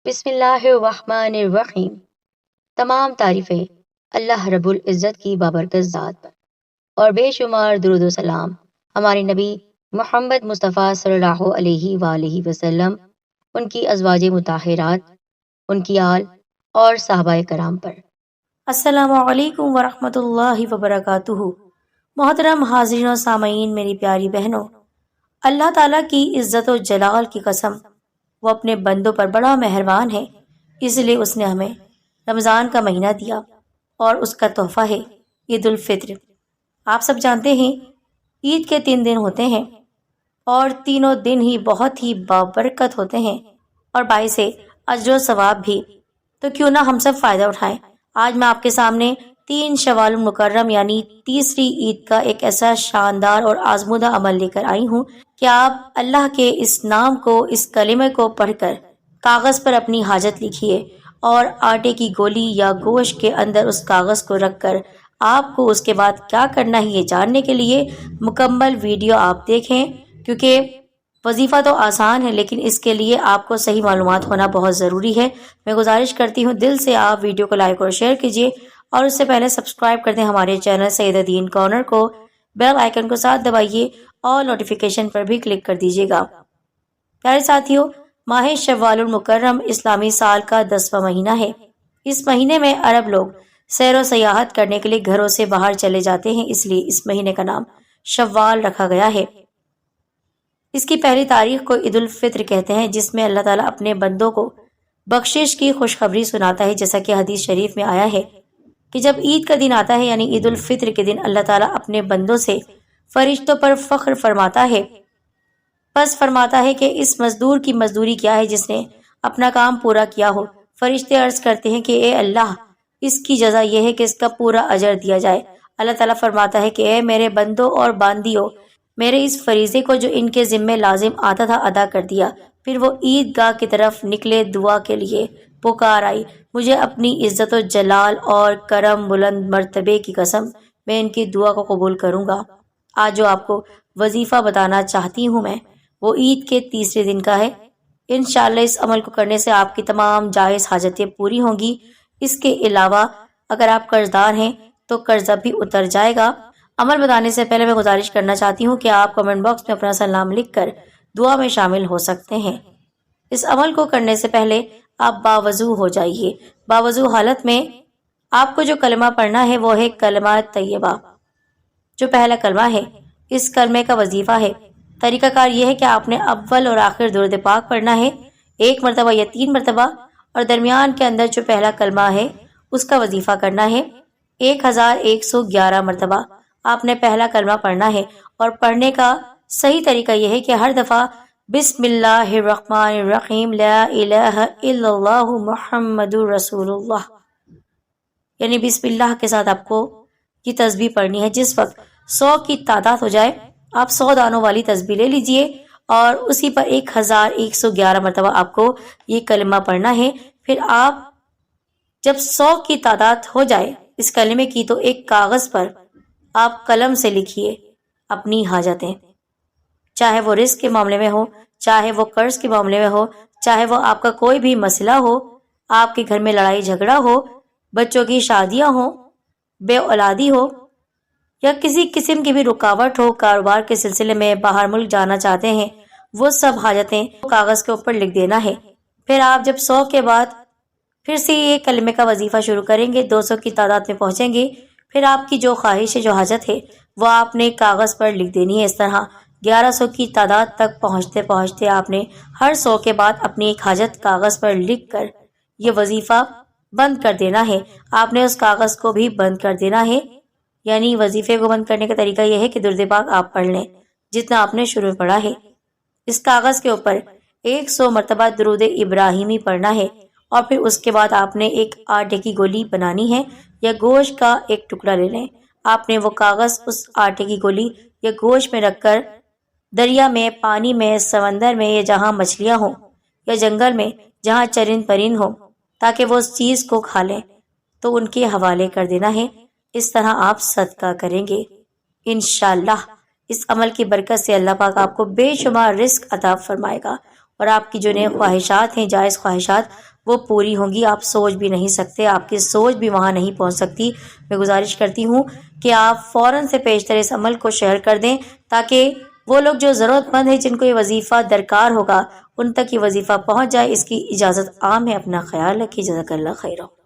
بسم اللہ الرحمن الرحیم۔ تمام تعریفیں اللہ رب العزت کی بابرکت ذات پر، اور بے شمار درود و سلام ہمارے نبی محمد مصطفیٰ صلی اللہ علیہ وآلہ وسلم، ان کی ازواج مطہرات، ان کی آل اور صحابہ کرام پر۔ السلام علیکم ورحمۃ اللہ وبرکاتہ۔ محترم حاضرین و سامعین، میری پیاری بہنوں، اللہ تعالیٰ کی عزت و جلال کی قسم، وہ اپنے بندوں پر بڑا مہربان ہے، اس لیے اس نے ہمیں رمضان کا مہینہ دیا، اور اس کا تحفہ ہے عید الفطر۔ آپ سب جانتے ہیں عید کے 3 دن ہوتے ہیں، اور تینوں دن ہی بہت ہی بابرکت ہوتے ہیں اور باعث اجر و ثواب بھی، تو کیوں نہ ہم سب فائدہ اٹھائیں۔ آج میں آپ کے سامنے 3 شوال المکرم یعنی تیسری عید کا ایک ایسا شاندار اور آزمودہ عمل لے کر آئی ہوں کہ آپ اللہ کے اس نام کو، اس کلمے کو پڑھ کر کاغذ پر اپنی حاجت لکھیے، اور آٹے کی گولی یا گوشت کے اندر اس کاغذ کو رکھ کر آپ کو اس کے بعد کیا کرنا ہے یہ جاننے کے لیے مکمل ویڈیو آپ دیکھیں، کیونکہ وظیفہ تو آسان ہے لیکن اس کے لیے آپ کو صحیح معلومات ہونا بہت ضروری ہے۔ میں گزارش کرتی ہوں دل سے آپ ویڈیو کو لائک اور شیئر کیجیے، اور اس سے پہلے سبسکرائب کر دیں ہمارے چینل سعیدہ دین کارنر کو، بیل آئیکن کو ساتھ دبائیے اور نوٹیفیکیشن پر بھی کلک کر دیجیے گا۔ پیارے ساتھیوں، ماہ شوال المکرم اسلامی سال کا 10واں مہینہ ہے۔ اس مہینے میں عرب لوگ سیر و سیاحت کرنے کے لیے گھروں سے باہر چلے جاتے ہیں، اس لیے اس مہینے کا نام شوال رکھا گیا ہے۔ اس کی پہلی تاریخ کو عید الفطر کہتے ہیں، جس میں اللہ تعالیٰ اپنے بندوں کو بخشش کی خوشخبری سناتا ہے، جیسا کہ حدیث شریف میں آیا ہے کہ جب عید کا دن آتا ہے یعنی عید الفطر کے دن، اللہ تعالیٰ اپنے بندوں سے فرشتوں پر فخر فرماتا ہے، بس فرماتا ہے کہ اس مزدور کی مزدوری کیا ہے جس نے اپنا کام پورا کیا ہو۔ فرشتے عرض کرتے ہیں کہ اے اللہ، اس کی جزا یہ ہے کہ اس کا پورا اجر دیا جائے۔ اللہ تعالیٰ فرماتا ہے کہ اے میرے بندوں اور باندیوں، میرے اس فریضے کو جو ان کے ذمے لازم آتا تھا ادا کر دیا۔ پھر وہ عید گاہ کی طرف نکلے، دعا کے لیے پکار آئی، مجھے اپنی عزت و جلال اور کرم بلند مرتبے کی قسم، میں ان کی دعا کو قبول کروں گا۔ آج جو آپ کو وظیفہ بتانا چاہتی ہوں میں، وہ عید کے تیسرے دن کا ہے۔ انشاءاللہ اس عمل کو کرنے سے آپ کی تمام جائز حاجتیں پوری ہوں گی۔ اس کے علاوہ اگر آپ قرض دار ہیں تو قرضہ بھی اتر جائے گا۔ عمل بتانے سے پہلے میں گزارش کرنا چاہتی ہوں کہ آپ کمنٹ باکس میں اپنا سلام لکھ کر دعا میں شامل ہو سکتے ہیں۔ اس عمل کو کرنے سے پہلے آپ باوضو ہو جائیے۔ باوضو حالت میں آپ کو جو کلمہ پڑھنا ہے وہ ہے کلمہ طیبہ، جو پہلا کلمہ ہے۔ اس کلمے کا وظیفہ ہے، طریقہ کار یہ ہے کہ آپ نے اول اور آخر درود پاک پڑھنا ہے 1 مرتبہ یا 3 مرتبہ، اور درمیان کے اندر جو پہلا کلمہ ہے اس کا وظیفہ کرنا ہے 1111 مرتبہ۔ آپ نے پہلا کلمہ پڑھنا ہے، اور پڑھنے کا صحیح طریقہ یہ ہے کہ ہر دفعہ بسم اللہ الرحمن الرحیم لا الہ الا اللہ محمد رسول اللہ، یعنی بسم اللہ کے ساتھ آپ کو یہ تسبیح پڑھنی ہے۔ جس وقت 100 کی تعداد ہو جائے آپ 100 دانوں والی تسبیح لے لیجئے، اور اسی پر 1111 مرتبہ آپ کو یہ کلمہ پڑھنا ہے۔ پھر آپ جب 100 کی تعداد ہو جائے اس کلمے کی، تو ایک کاغذ پر آپ قلم سے لکھیے اپنی حاجتیں، چاہے وہ رزق کے معاملے میں ہو، چاہے وہ قرض کے معاملے میں ہو، چاہے وہ آپ کا کوئی بھی مسئلہ ہو، آپ کے گھر میں لڑائی جھگڑا ہو، بچوں کی شادیاں ہوں، بے اولادی ہو، یا کسی قسم کی بھی رکاوٹ ہو، کاروبار کے سلسلے میں باہر ملک جانا چاہتے ہیں، وہ سب حاجتیں کاغذ کے اوپر لکھ دینا ہے۔ پھر آپ جب 100 کے بعد پھر سے یہ کلمے کا وظیفہ شروع کریں گے، 200 کی تعداد میں پہنچیں گے، پھر آپ کی جو خواہش ہے، جو حاجت ہے، وہ آپ نے کاغذ پر لکھ دینی ہے۔ اس طرح 1100 کی تعداد تک پہنچتے پہنچتے آپ نے ہر 100 کے بعد اپنی ایک حاجت کاغذ پر لکھ کر یہ وظیفہ بند کر دینا ہے۔ آپ نے اس کاغذ کو بھی بند کر دینا ہے، یعنی وظیفے کو بند کرنے کا طریقہ یہ ہے کہ درود پاک آپ پڑھ لیں جتنا آپ نے شروع میں پڑھا ہے۔ اس کاغذ کے اوپر 100 مرتبہ درود ابراہیمی پڑھنا ہے، اور پھر اس کے بعد آپ نے ایک آٹے کی گولی بنانی ہے، یا گوشت کا ایک ٹکڑا لے لیں۔ آپ نے وہ کاغذ اس آٹے کی گولی یا گوشت میں رکھ کر دریا میں، پانی میں، سمندر میں، یا جہاں مچھلیاں ہوں، یا جنگل میں جہاں چرند پرند ہوں، تاکہ وہ اس چیز کو کھا لیں، تو ان کے حوالے کر دینا ہے۔ اس طرح آپ صدقہ کریں گے۔ انشاءاللہ اس عمل کی برکت سے اللہ پاک آپ کو بے شمار رزق عطا فرمائے گا، اور آپ کی جو نئے خواہشات ہیں، جائز خواہشات، وہ پوری ہوں گی. آپ سوچ بھی نہیں سکتے، آپ کی سوچ بھی وہاں نہیں پہنچ سکتی. میں گزارش کرتی ہوں کہ آپ فوراً سے پیشتر اس عمل کو شیئر کر دیں تاکہ وہ لوگ جو ضرورت مند ہیں، جن کو یہ وظیفہ درکار ہوگا، ان تک یہ وظیفہ پہنچ جائے. اس کی اجازت عام ہے. اپنا خیال رکھیے. جزاک اللہ خیرہ.